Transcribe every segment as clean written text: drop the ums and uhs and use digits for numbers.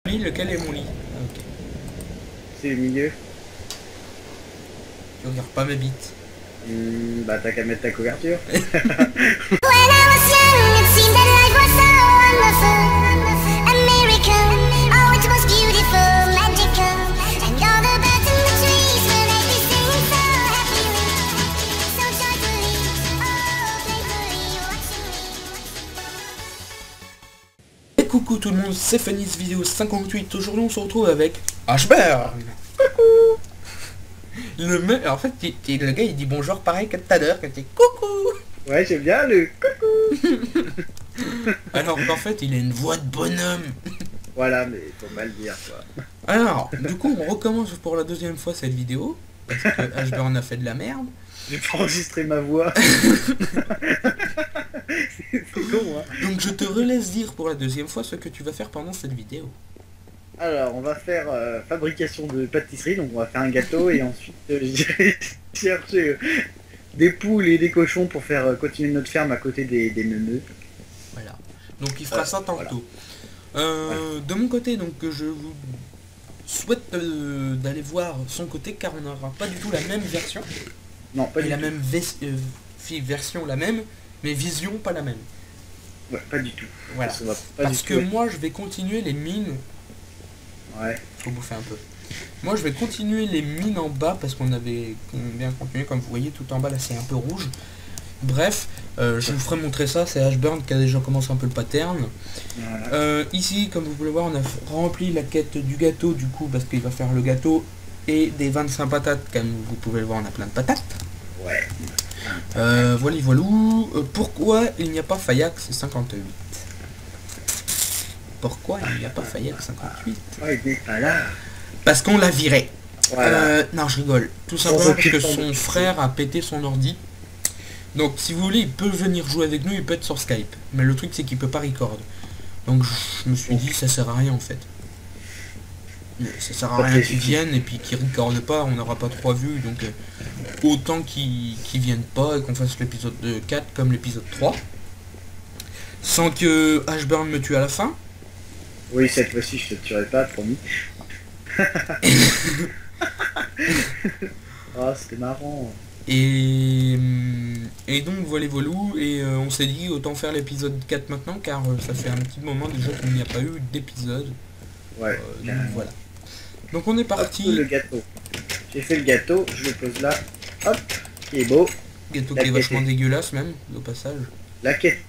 lit, lequel est mon lit? Ok. C'est le milieu. Tu regardes pas ma bite. Bah t'as qu'à mettre ta couverture. Et coucou tout le monde, c'est Phoenix Vidéo 58. Aujourd'hui on se retrouve avec Ashburn. En fait, le gars il dit bonjour pareil que tout à l'heure, quand il dit coucou. Ouais, j'aime bien le coucou. Alors qu'en fait il a une voix de bonhomme. Voilà, mais faut mal dire quoi. Alors, du coup on recommence pour la deuxième fois cette vidéo. Parce que Ashburn a fait de la merde. J'ai pas enregistré ma voix. C'est con, hein. Donc je te relaisse dire pour la deuxième fois ce que tu vas faire pendant cette vidéo. Alors, on va faire fabrication de pâtisserie, donc on va faire un gâteau et ensuite j'irai chercher des poules et des cochons pour faire continuer notre ferme à côté des neuneux. Voilà. Donc il fera ça tantôt. De mon côté, donc je vous souhaite d'aller voir son côté car on n'aura pas du tout la même version. Non, pas du la tout. même version la même, mais vision pas la même. Ouais, pas du tout. Voilà. Parce que moi je vais continuer les mines. Ouais. Faut bouffer un peu. Moi je vais continuer les mines en bas parce qu'on avait bien continué, comme vous voyez tout en bas là c'est un peu rouge. Bref, je vous ferai montrer ça, c'est Ashburn qui a déjà commencé un peu le pattern. Voilà. Ici comme vous pouvez voir on a rempli la quête du gâteau du coup parce qu'il va faire le gâteau et des 25 patates, comme vous pouvez le voir on a plein de patates. Ouais. Voilà. Pourquoi il n'y a pas Fayax 58? Pourquoi il n'y a pas Fayax 58? Ouais, il est pas là. Parce qu'on l'a viré. Voilà. Non, je rigole. Tout simplement parce que son frère a pété son ordi. Donc, si vous voulez, il peut venir jouer avec nous, il peut être sur Skype. Mais le truc, c'est qu'il peut pas record. Donc, je me suis dit, ça sert à rien, en fait. Ça sert à rien qu'il vienne et puis qu'il recorde pas, on n'aura pas 3 vues. Donc, autant qu'il vienne pas et qu'on fasse l'épisode 4 comme l'épisode 3. Sans que Ashburn me tue à la fin. Oui, cette fois-ci, je te tuerai pas, promis. Oh, c'était marrant. Et donc voilà, et on s'est dit autant faire l'épisode 4 maintenant car ça fait un petit moment déjà qu'il n'y a pas eu d'épisode. Ouais. Donc voilà. Donc on est parti. Hop, le gâteau. J'ai fait le gâteau, je le pose là. Hop, il est beau. Gâteau qui est vachement dégueulasse même, au passage. La quête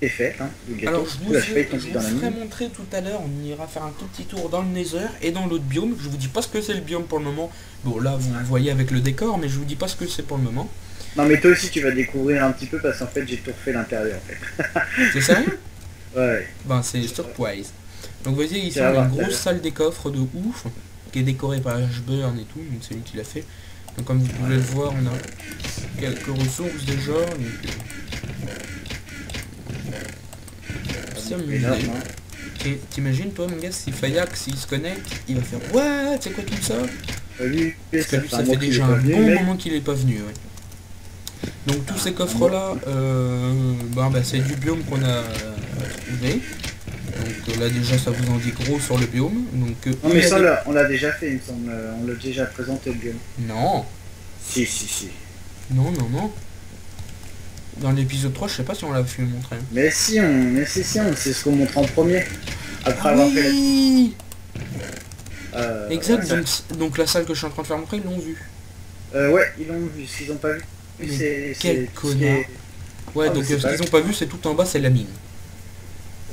est faite, hein, le gâteau. Alors je vous ferai montrer tout à l'heure, on ira faire un tout petit tour dans le Nether et dans l'autre biome. Je vous dis pas ce que c'est le biome pour le moment. Bon là vous voyez avec le décor, mais je vous dis pas ce que c'est pour le moment. Non mais toi aussi tu vas découvrir un petit peu parce qu'en fait j'ai tout refait l'intérieur en fait. C'est sérieux? Ouais. Ben c'est surprise. Donc vous voyez ici on a une grosse salle des coffres de ouf qui est décorée par Ashburn et tout, donc c'est lui qui l'a fait. Donc comme vous pouvez le voir on a quelques ressources déjà. T'imagines toi mon gars si Fayax s'il se connecte, il va faire ouais c'est quoi tout ça? Lui, parce que lui ça fait déjà un bon moment qu'il est pas venu. Ouais. Donc tous ces coffres là, c'est du biome qu'on a trouvé. Donc là déjà ça vous en dit gros sur le biome. Donc, non mais ça là, on l'a déjà fait il me semble, on l'a déjà présenté le biome. Non. Si. Non. Dans l'épisode 3 je sais pas si on l'a fait montrer. Mais si, c'est ce qu'on montre en premier. Après avoir fait la... Exact, donc la salle que je suis en train de faire montrer ils l'ont vu. Ouais, ils l'ont vu, s'ils ont pas vu. Mais quel connard. Ouais, donc ce qu'ils ont pas vu c'est tout en bas c'est la mine.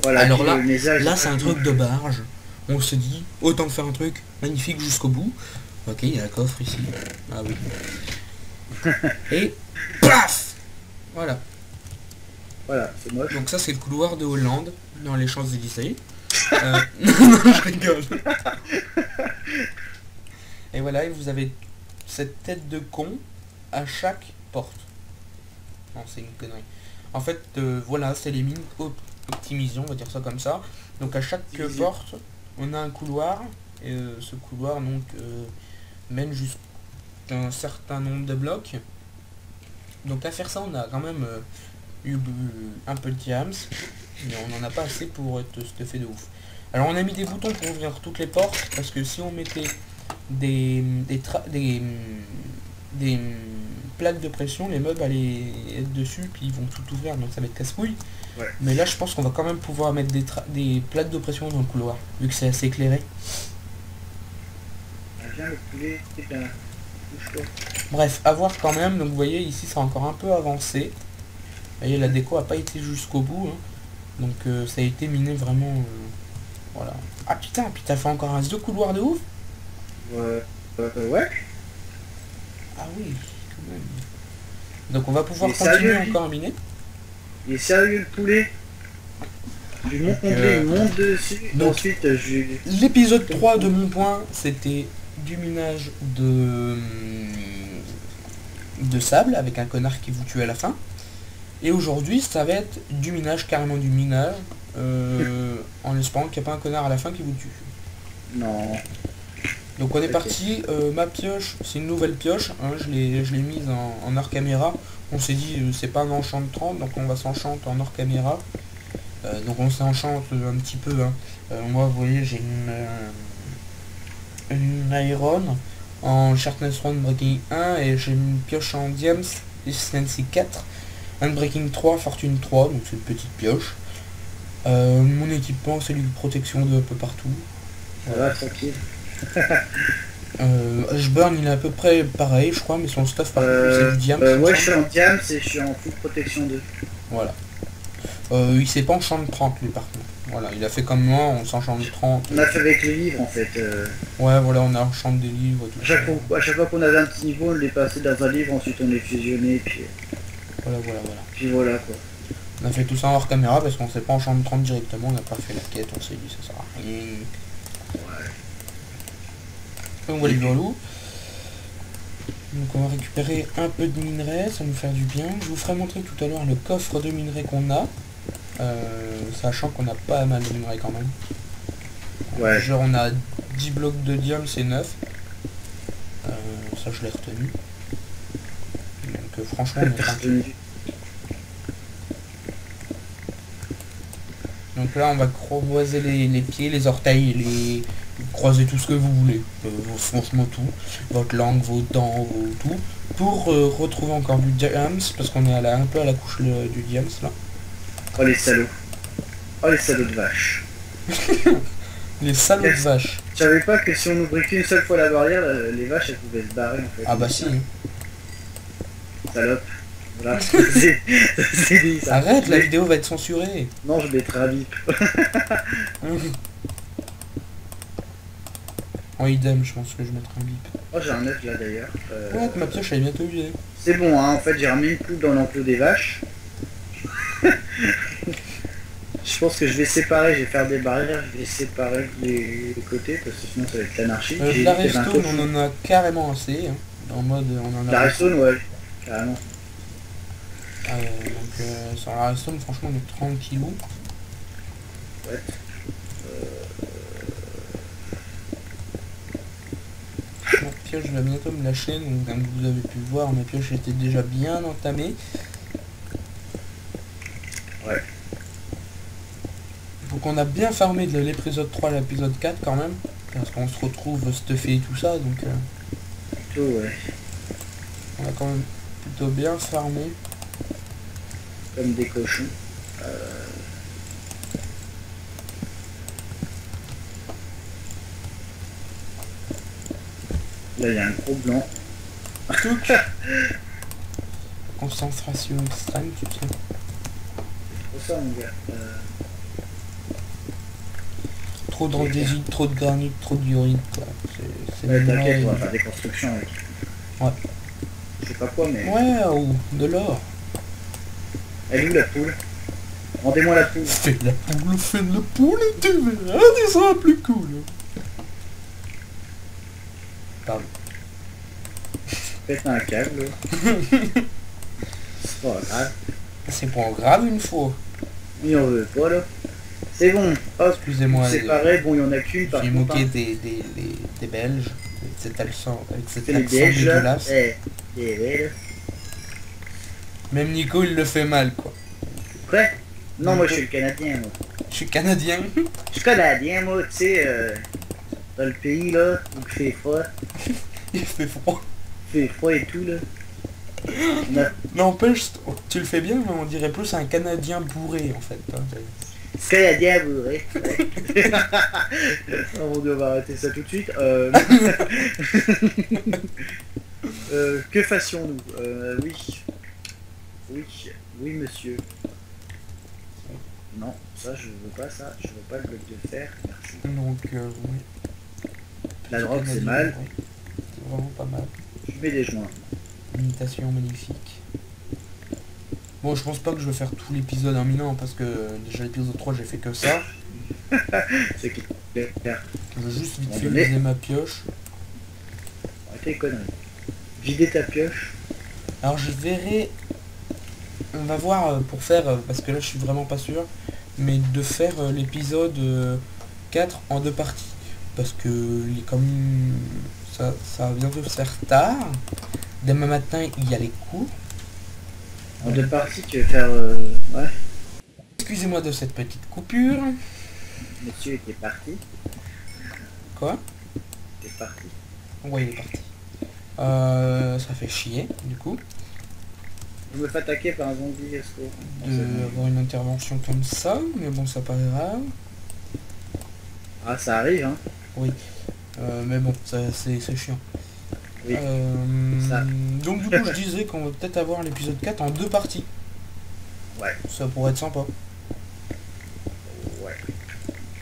Voilà, alors là c'est un truc de barge. On se dit, autant faire un truc magnifique jusqu'au bout. Ok, il y a un coffre ici. Ah oui. Et paf. Voilà. Voilà, c'est moche. Donc ça c'est le couloir de Hollande, dans les Champs-Élysées. Non, je rigole. Et voilà, et vous avez cette tête de con à chaque porte. Non, c'est une connerie. En fait, voilà, c'est les mines optimisées, on va dire ça comme ça. Donc à chaque porte, on a un couloir. Et ce couloir donc mène jusqu'à un certain nombre de blocs. Donc à faire ça, on a quand même eu un peu de diams, mais on n'en a pas assez pour être stuffé de ouf. Alors on a mis des boutons pour ouvrir toutes les portes, parce que si on mettait des plaques de pression, les meubles allaient être dessus, puis ils vont tout ouvrir, donc ça va être casse-couille. Ouais. Mais là je pense qu'on va quand même pouvoir mettre des plaques de pression dans le couloir, vu que c'est assez éclairé. Ah, viens le poulet, c'est bien. Bouge-toi. Bref, à voir quand même, donc vous voyez ici c'est encore un peu avancé. Vous voyez la déco a pas été jusqu'au bout, hein. Donc ça a été miné vraiment... voilà. Ah putain, puis t'as fait encore un deux couloirs de ouf. Ouais. Ah oui, quand même. Donc on va pouvoir Mais continuer sérieux, lui encore à miner. Il est sérieux le poulet. Je lui monte mon blé, il monte dessus. donc, Ensuite, je... L'épisode 3 de mon point, c'était du minage de sable avec un connard qui vous tue à la fin. Et aujourd'hui, ça va être du minage, carrément du minage, en espérant qu'il n'y a pas un connard à la fin qui vous tue. Non. Donc on est Ok. parti, ma pioche, c'est une nouvelle pioche, hein, je l'ai mise en hors caméra. On s'est dit c'est pas un enchant de 30, donc on va s'enchanter en hors caméra. Donc on s'enchante un petit peu, hein. Moi vous voyez j'ai une Iron en Sharpness Round Breaking 1 et j'ai une pioche en Diams Efficiency 4, Unbreaking 3, Fortune 3, donc c'est une petite pioche. Mon équipement c'est du protection de un peu partout. Ça va, tranquille. Ashburn il est à peu près pareil je crois, mais son stuff par contre c'est du Diams. Moi je suis en diams et je suis en full protection 2. Voilà. Il s'est pas enchanté 30 lui par contre. Voilà, il a fait comme moi, on s'enchante 30. On a fait avec les livres en fait. Ouais voilà, on a enchanté des livres et tout. À chaque fois qu'on avait un petit niveau, on les passait dans un livre, ensuite on les fusionnait, puis Voilà. voilà quoi. On a fait tout ça hors caméra parce qu'on s'est pas enchanté 30 directement, on n'a pas fait la quête, on s'est dit ça sert à rien. Donc voilà, donc on va récupérer un peu de minerais, ça va nous faire du bien. Je vous ferai montrer tout à l'heure le coffre de minerais qu'on a. Sachant qu'on a pas mal de minerais quand même. Ouais. Genre on a 10 blocs de diam, c'est 9. Ça je l'ai retenu. Donc franchement on est tranquille. Donc là on va croiser les pieds, les orteils, croiser tout ce que vous voulez. Franchement tout. Votre langue, vos dents, tout. Pour retrouver encore du diams, parce qu'on est un peu à la couche du diams là. Oh les salauds. Oh les salauds de vache. Les salauds de vaches. Je savais pas que si on ouvrait qu'une seule fois la barrière, les vaches elles pouvaient se barrer en fait. Ah bah si. Salope. Voilà. C'est dit ça. Arrête, la vidéo va être censurée. Non, je mettrai un bip. En idem, je pense que je mettrai un bip. Oh j'ai un œuf là d'ailleurs. Ouais, ma pioche elle est bientôt usée. C'est bon hein, en fait j'ai remis une coupe dans l'enclos des vaches. Je pense que je vais séparer, je vais faire des barrières, je vais séparer les côtés parce que sinon ça va être l'anarchie. De la redstone on en a carrément assez, hein. En mode on en a... La redstone ouais, carrément. Donc sur la redstone franchement on est tranquillou. Ouais. Ma pioche va bientôt me lâcher, donc comme vous avez pu voir ma pioche était déjà bien entamée. Ouais. Donc on a bien farmé de l'épisode 3 à l'épisode 4 quand même, parce qu'on se retrouve stuffé et tout ça, donc Plutôt ouais. on a quand même plutôt bien farmé. Comme des cochons. Là il y a un gros blanc. Concentration extrême, tu sais. C'est trop ça mon gars. Trop d'andésite, trop de granit, trop d'urine, quoi. C'est Ouais, le t'inquiète, on noir va faire des constructions avec. Ouais. Je sais pas quoi mais. Ouais, ou de l'or. Elle est où la poule? Rendez-moi la poule. Fais de la poule et tu verras, tu seras plus cool. Pardon. Pète un câble. C'est pas grave. C'est pas grave une fois. Oui on veut pas là. C'est bon, hop, Excusez-moi, séparé, bon il y en a qu'une par j'ai contre. moqué Hein. des Belges, avec cet accent C'est les Belges là. dégueulasse. Les Belges. Même Nico il le fait mal quoi. Prêt? Non, moi je suis le Canadien, moi. Je suis canadien. Je suis Canadien, moi, tu sais, dans le pays, là, où il fait froid. Il fait froid. Il fait froid et tout, là. On a... N'empêche, tu le fais bien, mais on dirait plus un canadien bourré en fait. Hein. Canadien bourré. Ouais. Oh mon dieu, on va arrêter ça tout de suite. Que fassions-nous Oui. Oui. Oui, monsieur. Non, ça, je veux pas ça. Je veux pas le bloc de fer. Merci. Donc, oui. La drogue, c'est Canadien, mal. ouais. C'est vraiment pas mal. Je mets des joints. Imitation magnifique. Bon, je pense pas que je vais faire tout l'épisode en minant parce que déjà l'épisode 3 j'ai fait que ça. C'est clair. Je veux juste vite On fait donnait. vider ma pioche. Arrêtez les conneries. Vider ta pioche. Alors je verrai. On va voir pour faire, parce que là je suis vraiment pas sûr, mais de faire l'épisode 4 en 2 parties. Parce que il est comme ça va bientôt se faire tard. Demain matin il y a les cours. En 2 parties, tu veux faire... Ouais. Excusez-moi de cette petite coupure. Monsieur était parti. Quoi? T'es parti. Ouais, il est parti. Ça fait chier, du coup, Je me fais attaquer par un zombie, est-ce que... d'avoir une intervention comme ça, mais bon, c'est pas grave. Ah, ça arrive, hein. Oui. Mais bon, c'est chiant. Oui. Ça. Donc du coup, je disais qu'on va peut-être avoir l'épisode 4 en 2 parties. Ouais. Ça pourrait être sympa. Ouais.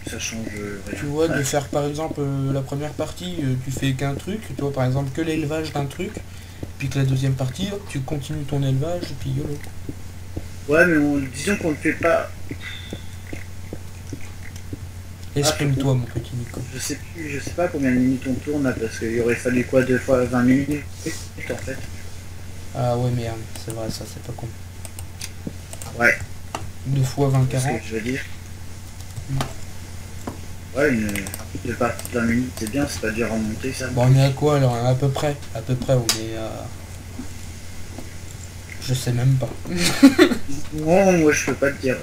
Ça change rien. Tu vois, de faire par exemple la première partie, tu fais qu'un truc, tu vois par exemple que l'élevage d'un truc, puis que la deuxième partie, hop, tu continues ton élevage, et puis YOLO. Ouais, mais disons qu'on ne fait pas... Exprime-toi, mon petit Nico. Je sais pas combien de minutes on tourne là, parce qu'il aurait fallu quoi, 2 fois 20 minutes en fait. Ah ouais, merde, c'est vrai, ça, c'est pas con. Ouais, 2 fois 20, c'est ce 40. que je veux dire. Ouais, une partie de 20 minutes, c'est bien, c'est pas dur à monter ça. Bon, on est à quoi alors? À peu près, on est à... Je sais même pas. Non, moi je peux pas te dire.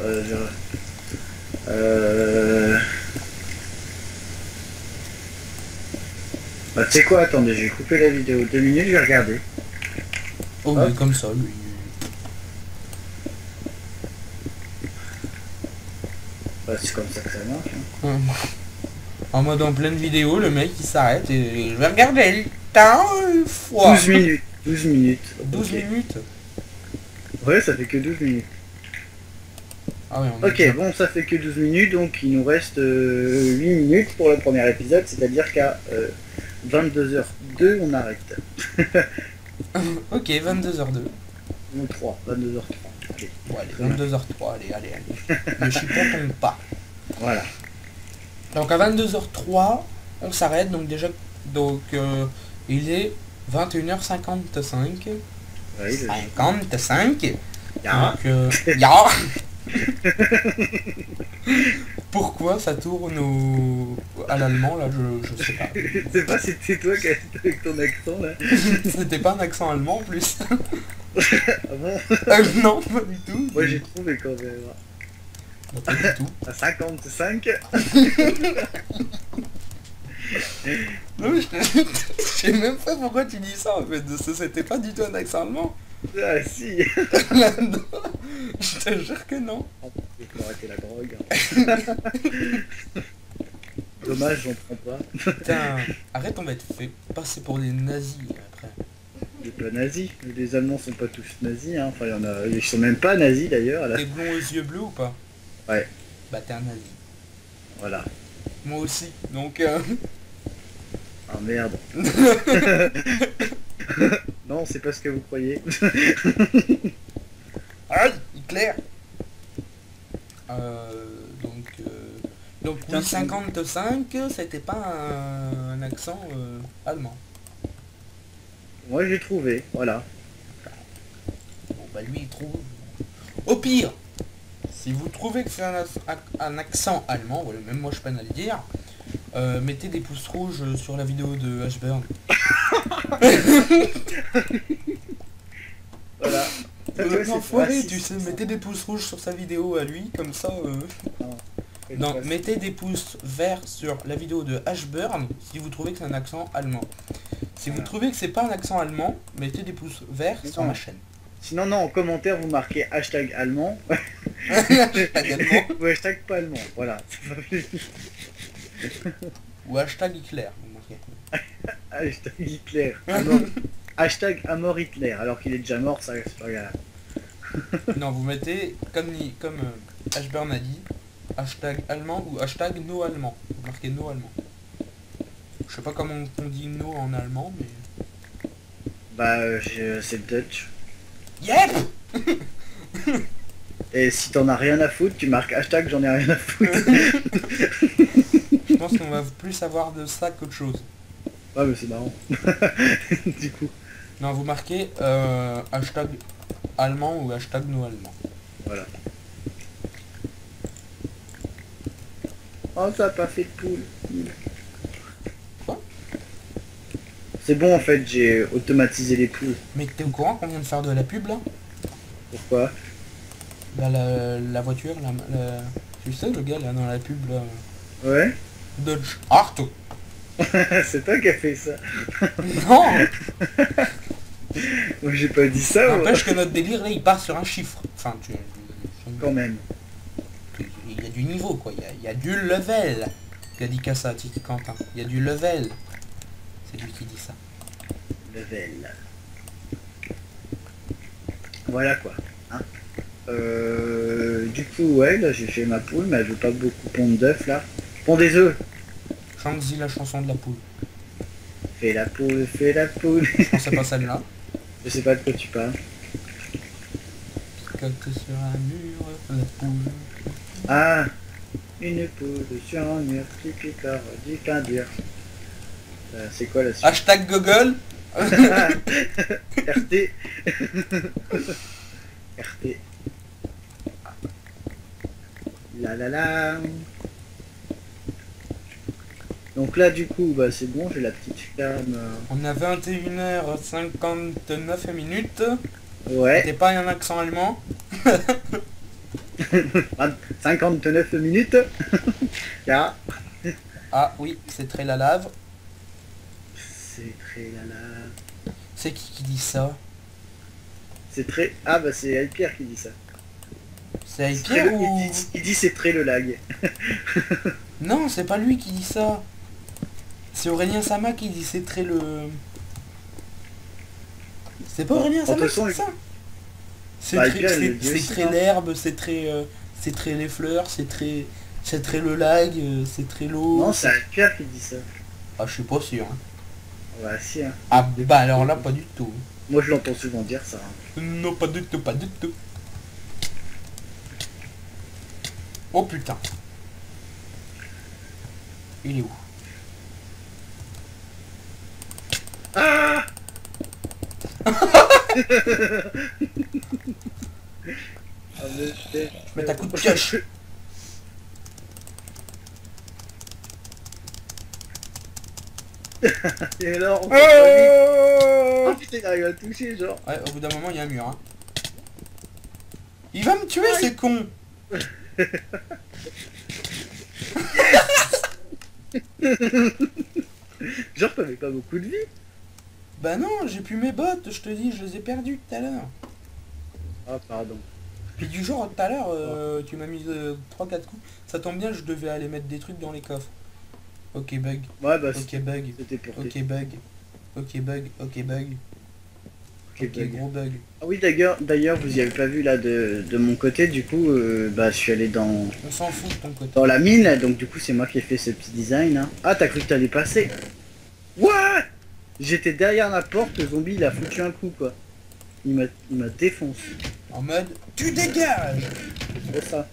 Bah tu sais quoi, attendez, je vais couper la vidéo 2 minutes, je vais regarder. Oh, mais comme ça, lui. Bah, c'est comme ça que ça marche. Hein. En mode en pleine vidéo, le mec il s'arrête et je vais regarder le temps une fois. 12 minutes. 12 minutes. 12 Ok. minutes. Ouais, ça fait que 12 minutes. Ah oui, on est Ok, déjà- bon, ça fait que 12 minutes, donc il nous reste 8 minutes pour le premier épisode, c'est-à-dire qu'à 22h02, on arrête. Ok, 22h02. Ou 3, 22h03. Ok, Bon, allez, 22h03, allez. Le chiffon tombe pas. voilà. Donc à 22h03, on s'arrête, donc déjà, il est 21h55. Oui, 55. Ya. Donc, ya. Pourquoi ça tourne à l'allemand là, je sais pas. Je sais pas si c'est toi qui as avec ton accent là. C'était pas un accent allemand en plus. Ah bon? Non, pas du tout. Moi j'ai trouvé quand même. Bah, pas du tout. À 55. Non, mais je sais même pas pourquoi tu dis ça en fait. C'était pas du tout un accent allemand. Ah si. Là-dedans. Je te jure que non. Il faut arrêter la drogue. Dommage, j'en prends pas. Putain, arrête, on va être fait passer pour des nazis après. Il est pas nazi. Les Allemands sont pas tous nazis. Hein. Enfin, il y en a. Ils sont même pas nazis d'ailleurs. T'es blond aux yeux bleus ou pas? Ouais. Bah t'es un nazi. Voilà. Moi aussi. Donc Ah merde. Non, c'est pas ce que vous croyez. Aïe, Hitler. Donc oui, 55, c'était pas un accent allemand. Moi j'ai trouvé, voilà. Bon bah lui il trouve. Au pire, si vous trouvez que c'est un accent allemand, voilà, même moi je peine à le dire, mettez des pouces rouges sur la vidéo de Ashburn. Voilà. L'enfoiré, tu sais, mettez des pouces rouges sur sa vidéo à lui, comme ça... Non, mettez des pouces verts sur la vidéo de Ashburn si vous trouvez que c'est un accent allemand. Si vous trouvez que c'est pas un accent allemand, mettez des pouces verts sur ma chaîne. Sinon, non, en commentaire, vous marquez hashtag allemand. Hashtag allemand. Ou hashtag pas allemand, voilà. Ou hashtag Hitler, vous marquez. Hashtag Hitler. Amor... hashtag à mort Hitler, alors qu'il est déjà mort, ça c'est pas grave. Non, vous mettez, comme Ashburn a dit, hashtag allemand ou hashtag no allemand. Vous marquez no allemand. Je sais pas comment on dit no en allemand, mais... Bah, c'est Dutch. Yep. Et si t'en as rien à foutre, tu marques hashtag j'en ai rien à foutre. Je pense qu'on va plus savoir de ça qu'autre chose. Ouais, mais c'est marrant. Du coup. Non, vous marquez hashtag allemand ou hashtag no allemand. Voilà. Oh, ça a pas fait de poule. Quoi? C'est bon, en fait, j'ai automatisé les poules. Mais t'es au courant qu'on vient de faire de la pub là? Pourquoi? Bah la voiture, tu sais le gars là dans la pub là... Ouais. Dodge Arto. C'est toi qui as fait ça. Non. Moi j'ai pas dit ça. N'empêche que notre délire là il part sur un chiffre. Enfin quand même. Il y a du niveau quoi, il y a du level. Il a dit qu'à ça, Titi Quentin. Il y a du level. C'est lui qui dit ça. Level. Voilà quoi. Hein, du coup ouais là j'ai fait ma poule mais elle veut pas beaucoup pondre d'œufs là. Pond des œufs. Chante-y la chanson de la poule. Fais la poule, fais la poule. Non, c'est pas celle-là. Je sais pas de quoi tu parles. Quand t'es sur un mur, la poule. Ah, une poule sur un mur qui picore du pain dur. C'est quoi la suite? Hashtag Google. RT. RT. La la la. Donc là du coup bah c'est bon, j'ai la petite ferme. On a 21h59 minutes. Ouais. C'était pas un accent allemand. 59 minutes. Là. Ah oui, c'est très la lave. C'est très la lave. C'est qui dit ça? C'est très... Ah bah c'est Pierre qui dit ça. C'est Pierre ou... Il dit c'est très le lag. Non, c'est pas lui qui dit ça. C'est Aurélien Sama qui dit c'est très le... C'est pas Aurélien Sama qui dit ça? C'est très l'herbe, c'est très les fleurs, c'est très le lag, c'est très l'eau. Non, c'est Pierre qui dit ça. Ah, je suis pas sûr. Hein. Ouais, si. Hein. Ah, bah alors là, pas du tout. Moi, je l'entends souvent dire ça. Hein. Non, pas du tout, pas du tout. Oh putain. Il est où? Ah Mets ta coup de pioche. Et alors oh putain, il arrive à toucher genre. Ouais, au bout d'un moment il y a un mur. Hein. Il va me tuer, c'est con. Genre t'avais pas beaucoup de vie. Bah non, j'ai plus mes bottes, je te dis, je les ai perdues tout à l'heure. Ah pardon. Puis du genre tout à l'heure, tu m'as mis 3-4 coups. Ça tombe bien, je devais aller mettre des trucs dans les coffres. Ok bug. Ouais bah ok bug. C'était pour ok bug. Ok bug. Ok bug. Ok gros bug. Ah oui d'ailleurs vous y avez pas vu là de mon côté du coup bah je suis allé dans... On s'en fout de ton côté. Dans la mine donc du coup c'est moi qui ai fait ce petit design hein. Ah t'as cru que t'allais passer? Ouais. J'étais derrière la porte, le zombie il a foutu un coup quoi. Il m'a défoncé. En mode tu dégages. C'est ça.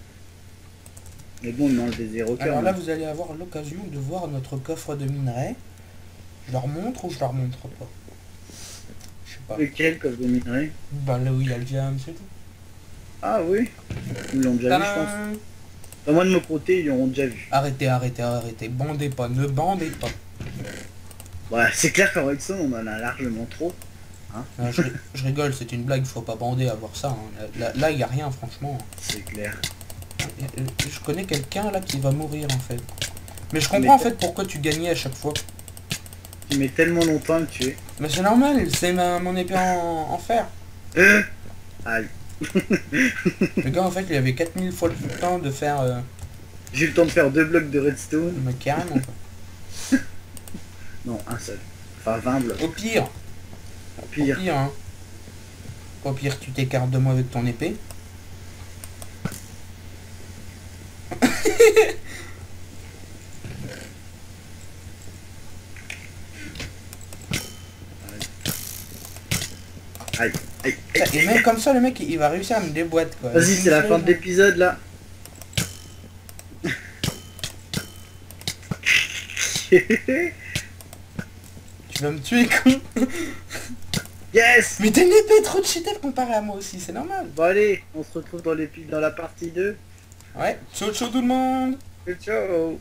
Mais bon, on enlève des 0 cœurs. Alors là, vous allez avoir l'occasion de voir notre coffre de minerai. Je leur montre ou je leur montre pas? Je sais pas. Lequel coffre de minerai? Bah là où il y a le diamant, c'est tout. Ah oui. Ils l'ont déjà vu, je pense. Pas moi de mon côté, ils l'auront déjà vu. Arrêtez, arrêtez, arrêtez. Bandez pas, ne bandez pas. Ouais, c'est clair qu'en Redstone, on en a largement trop. Je rigole, c'est une blague, faut pas bander à voir ça. Hein. Là, il y a rien, franchement. C'est clair. Je connais quelqu'un là qui va mourir en fait. Mais je comprends en fait pourquoi tu gagnais à chaque fois. Tu mets tellement longtemps à me tuer. Mais c'est normal, c'est mon épée en fer. Aïe. Le gars en fait il avait 4000 fois le temps de faire... J'ai eu le temps de faire 2 blocs de redstone. Mais carrément quoi. Non, un seul. Enfin 20 blocs. Au pire. Pire. Au pire hein. Au pire tu t'écartes de moi avec ton épée. Aïe, aïe, aïe. Et même comme ça le mec il va réussir à me déboîter quoi. Vas-y, c'est la fin de l'épisode là. Tu vas me tuer con. Yes. Mais t'as une épée trop cheatée comparé à moi aussi, c'est normal. Bon allez, on se retrouve dans la partie 2. Ouais, ciao ciao tout le monde. Ciao.